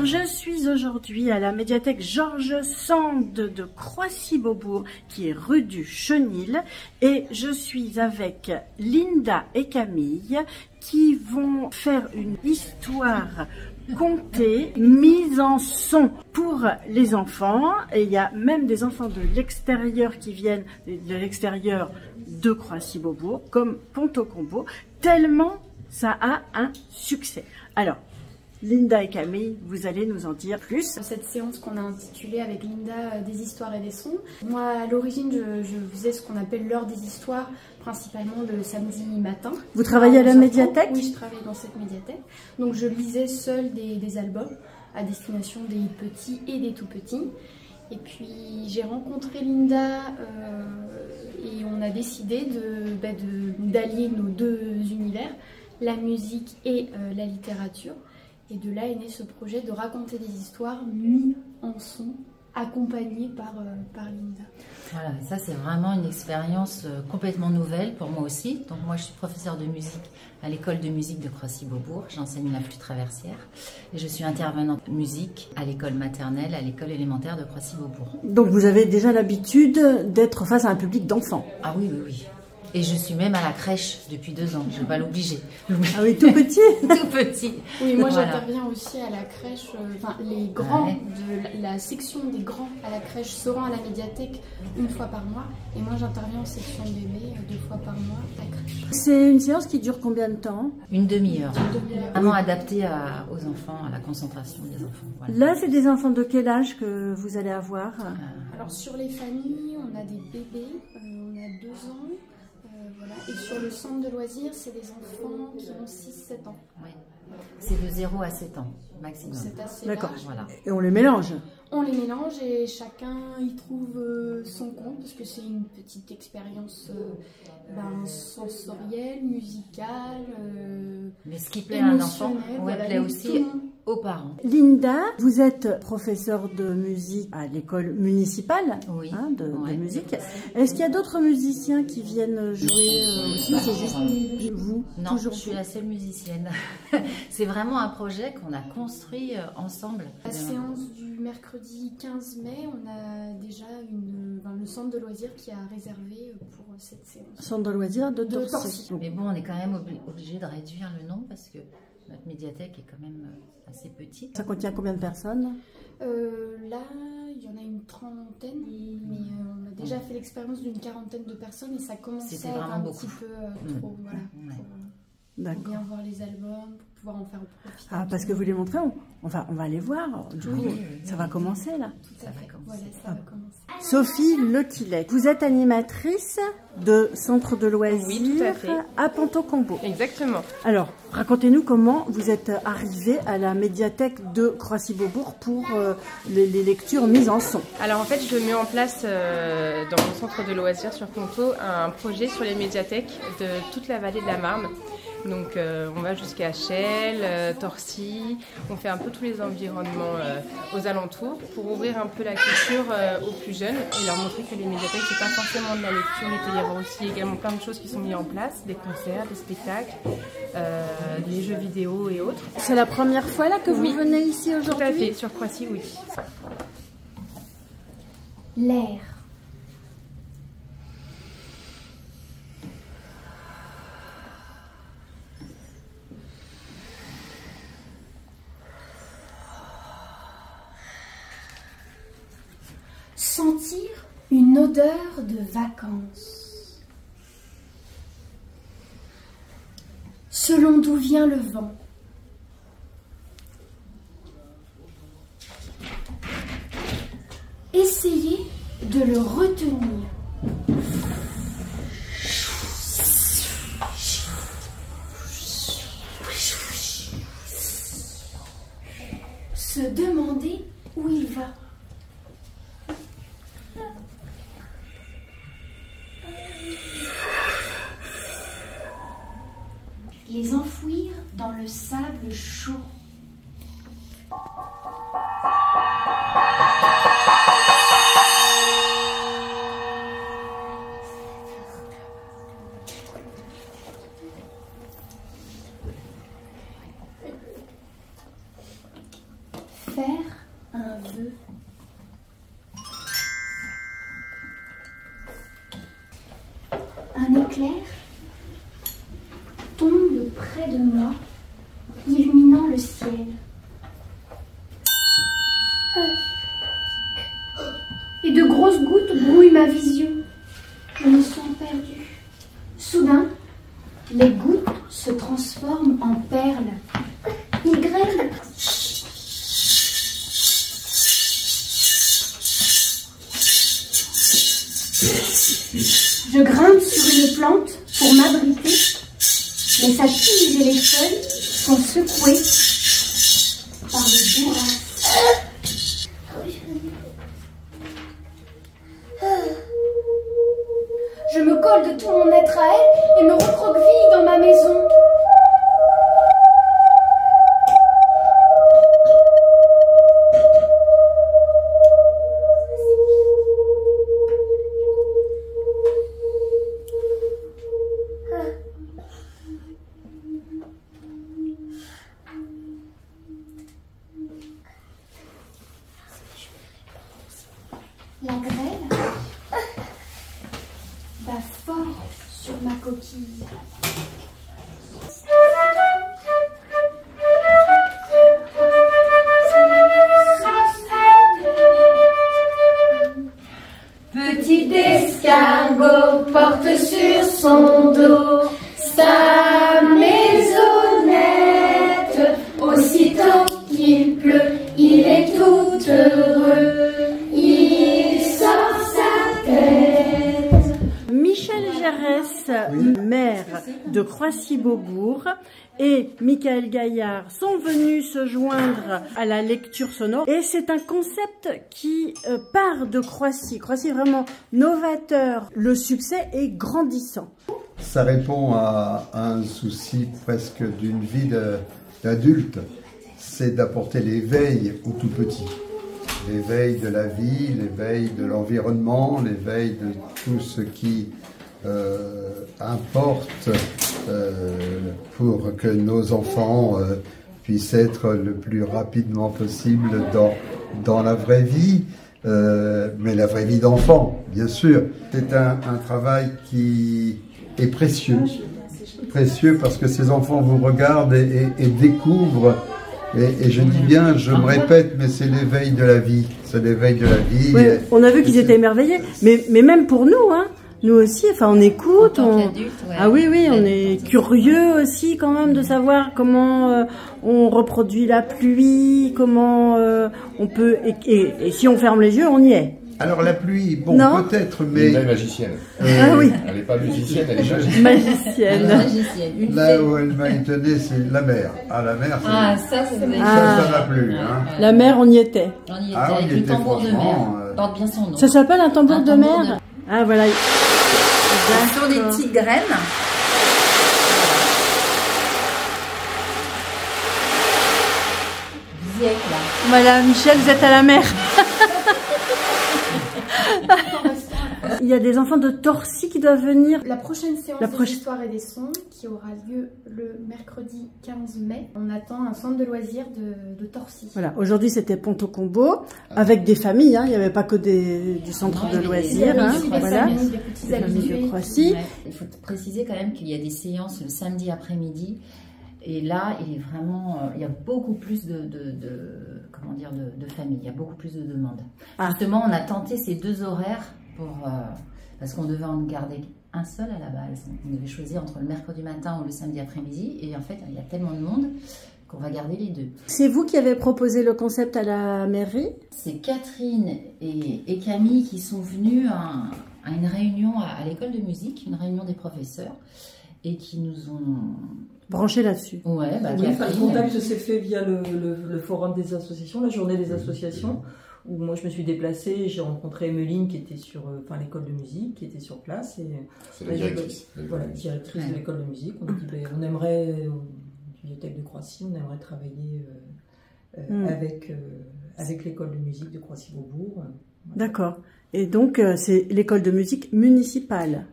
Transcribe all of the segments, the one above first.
je suis aujourd'hui à la médiathèque Georges Sand de Croissy-Beaubourg, qui est rue du Chenil, et je suis avec Linda et Camille qui vont faire une histoire contée, mise en son pour les enfants. Et il y a même des enfants de l'extérieur qui viennent de l'extérieur de Croissy-Beaubourg, comme Ponto-Combo, tellement ça a un succès. Alors, Linda et Camille, vous allez nous en dire plus. Cette séance qu'on a intitulée avec Linda des histoires et des sons. Moi, à l'origine, je faisais ce qu'on appelle l'heure des histoires, principalement le samedi matin. Vous travaillez à la médiathèque? Oui, je travaille dans cette médiathèque. Donc, je lisais seule des albums à destination des petits et des tout petits. Et puis, j'ai rencontré Linda et on a décidé d'allier nos deux univers, la musique et la littérature. Et de là est né ce projet de raconter des histoires mises en son, accompagnées par Linda. Voilà, ça c'est vraiment une expérience complètement nouvelle pour moi aussi. Donc moi je suis professeure de musique à l'école de musique de Croissy-Beaubourg. J'enseigne la flûte traversière et je suis intervenante musique à l'école maternelle, à l'école élémentaire de Croissy-Beaubourg. Donc vous avez déjà l'habitude d'être face à un public d'enfants? Ah oui, oui, oui. Et je suis même à la crèche depuis 2 ans, je ne vais pas l'obliger. Ah oui, tout petit? Tout petit. Oui, moi voilà. j'interviens aussi à la crèche, les grands de la section des grands à la crèche seront à la médiathèque 1 fois par mois. Et moi j'interviens en section bébé 2 fois par mois à la crèche. C'est une séance qui dure combien de temps? Une demi-heure. Demi-heure. Vraiment adaptée aux enfants, à la concentration des enfants. Voilà. Là, c'est des enfants de quel âge que vous allez avoir? Alors sur les familles, on a des bébés, on a 2 ans. Voilà. Et sur le centre de loisirs, c'est des enfants qui ont 6-7 ans. Oui. C'est de 0 à 7 ans maximum. C'est assez D'accord. large. Voilà. Et on les mélange? On les mélange et chacun y trouve son compte parce que c'est une petite expérience sensorielle, musicale. Mais ce qui plaît à un enfant, voilà, plaît aussi aux parents. Linda, vous êtes professeure de musique à l'école municipale de musique. Est-ce qu'il y a d'autres musiciens qui viennent jouer aussi? C'est juste vous? Non, toujours je suis la seule musicienne. C'est vraiment un projet qu'on a construit ensemble. La séance du mercredi 15 mai, on a déjà le centre de loisirs qui a réservé pour cette séance. Centre de loisirs de Torcy. Mais bon, on est quand même obligé de réduire le nombre parce que notre médiathèque est quand même assez petite. Ça contient combien de personnes? Là, il y en a une trentaine, mais on a déjà fait l'expérience d'une 40aine de personnes et ça commence à être un petit peu trop. Voilà, pour bien voir les albums, pour pouvoir en faire profiter. Ah, parce que vous les montrez, on va aller voir. Du coup, ça va commencer là. Tout à fait. Voilà, ça va commencer. Sophie Lequillet, vous êtes animatrice de centre de loisirs à Ponto-Combo. Exactement. Alors, racontez-nous comment vous êtes arrivée à la médiathèque de Croissy-Beaubourg pour les lectures mises en son. Alors en fait, je mets en place dans mon centre de loisirs sur Ponto un projet sur les médiathèques de toute la vallée de la Marne. Donc on va jusqu'à Chelles, Torcy, on fait un peu tous les environnements aux alentours pour ouvrir un peu la culture aux plus jeunes et leur montrer que les médiathèques c'est pas forcément de la lecture, il peut y avoir aussi également plein de choses qui sont mises en place, des concerts, des spectacles, des jeux vidéo et autres. C'est la première fois là que vous venez ici aujourd'hui? Tout à fait, sur Croissy, oui. L'air. Sentir une odeur de vacances. Selon d'où vient le vent. Essayez de le retenir. Se demander où il va. Les enfouir dans le sable chaud. faire un vœu. Un éclair tombe près de moi, illuminant le ciel. Et de grosses gouttes brouillent ma vision. Je me sens perdue. Soudain, les gouttes se transforment en perles. Ils grêlent. Je grimpe sur une plante pour m'abriter, mais sa tige et les feuilles sont secouées par le bourrasque. Je me colle de tout mon être à elle et me recroqueville dans ma maison. La grêle bat fort sur ma coquille. Petit escargot porte sur son dos sa maisonnette. Aussitôt qu'il pleut, il est tout heureux. Il sort sa tête. Michel Gérès, maire de Croissy-Beaubourg, et Michael Gaillard sont venus se joindre à la lecture sonore. Et c'est un concept qui part de Croissy. Croissy est vraiment novateur. Le succès est grandissant. Ça répond à un souci presque d'une vie d'adulte. C'est d'apporter l'éveil aux tout petits. L'éveil de la vie, l'éveil de l'environnement, l'éveil de tout ce qui importe pour que nos enfants puissent être le plus rapidement possible dans la vraie vie, mais la vraie vie d'enfant, bien sûr. C'est un travail qui est précieux. Précieux parce que ces enfants vous regardent et découvrent. Et je dis bien, je me répète, mais c'est l'éveil de la vie. C'est l'éveil de la vie. Oui, on a vu qu'ils étaient émerveillés. Mais même pour nous, hein. Nous aussi, enfin, on écoute. Ouais. Ah oui, on est curieux aussi quand même de savoir comment on reproduit la pluie, comment on peut... Et si on ferme les yeux, on y est. Alors la pluie, bon, peut-être, mais... Linda est magicienne. Ah oui. Elle n'est pas musicienne, elle est magicienne. Magicienne. Là où elle m'a étonné, c'est la mer. Ah, la mer, ça va plus. Hein. La mer, on y était. On y était, Ah, avec on y le était, tambour de mer. franchement, Porte bien son nom. Ça s'appelle un tambour de mer. Ah, voilà. Ce sont des petites graines. Voilà, Michel, vous êtes à la mer. Il y a des enfants de Torcy qui doivent venir. La prochaine séance d'histoire et des sons qui aura lieu le mercredi 15 mai. On attend un centre de loisirs de Torcy. Voilà, aujourd'hui c'était Ponto-Combo avec des familles, hein. Il n'y avait pas que du centre de loisirs. Des familles de Croissy. Il faut préciser quand même qu'il y a des séances le samedi après-midi. Et là, il est vraiment, il y a beaucoup plus de familles, il y a beaucoup plus de demandes. Justement, on a tenté ces deux horaires parce qu'on devait en garder un seul à la base. On devait choisir entre le mercredi matin ou le samedi après-midi. Et en fait, il y a tellement de monde qu'on va garder les deux. C'est vous qui avez proposé le concept à la mairie? C'est Catherine et Camille qui sont venues à une réunion à l'école de musique, une réunion des professeurs, et qui nous ont... branché là-dessus. Ouais, le contact s'est fait via le forum des associations, la journée des associations, où moi je me suis déplacée, j'ai rencontré Emeline qui était sur l'école de musique, qui était sur place. C'est la directrice. Voilà, directrice de l'école de musique. On a dit on aimerait, bibliothèque de Croissy, on aimerait travailler avec l'école de musique de Croissy-Beaubourg. D'accord. Et donc c'est l'école de musique municipale.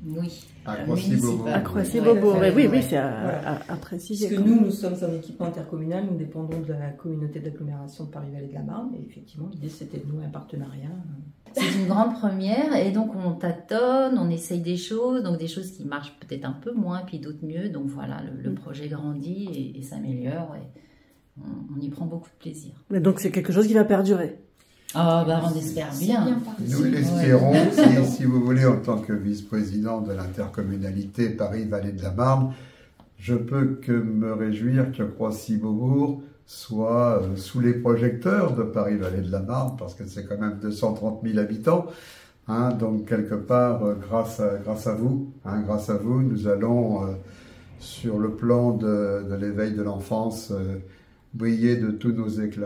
Oui. À Croissy-Beaubourg. À Croissy-Beaubourg, Ouais, oui, ouais. c'est à préciser. Parce que nous sommes un équipement intercommunal, nous dépendons de la communauté d'agglomération de Paris-Vallée de la Marne, et effectivement, l'idée c'était de nouer un partenariat. C'est une grande première et donc on tâtonne, on essaye des choses, donc des choses qui marchent peut-être un peu moins, puis d'autres mieux. Donc voilà, le projet grandit et s'améliore et on y prend beaucoup de plaisir. Mais donc c'est quelque chose qui va perdurer. Ah bah on espère bien. Nous l'espérons, et si vous voulez, en tant que vice-président de l'intercommunalité Paris-Vallée de la Marne, je peux que me réjouir que Croissy-Beaubourg soit sous les projecteurs de Paris-Vallée de la Marne, parce que c'est quand même 230 000 habitants. Hein, donc quelque part, grâce à vous, nous allons, sur le plan de l'éveil de l'enfance, briller de tous nos éclats.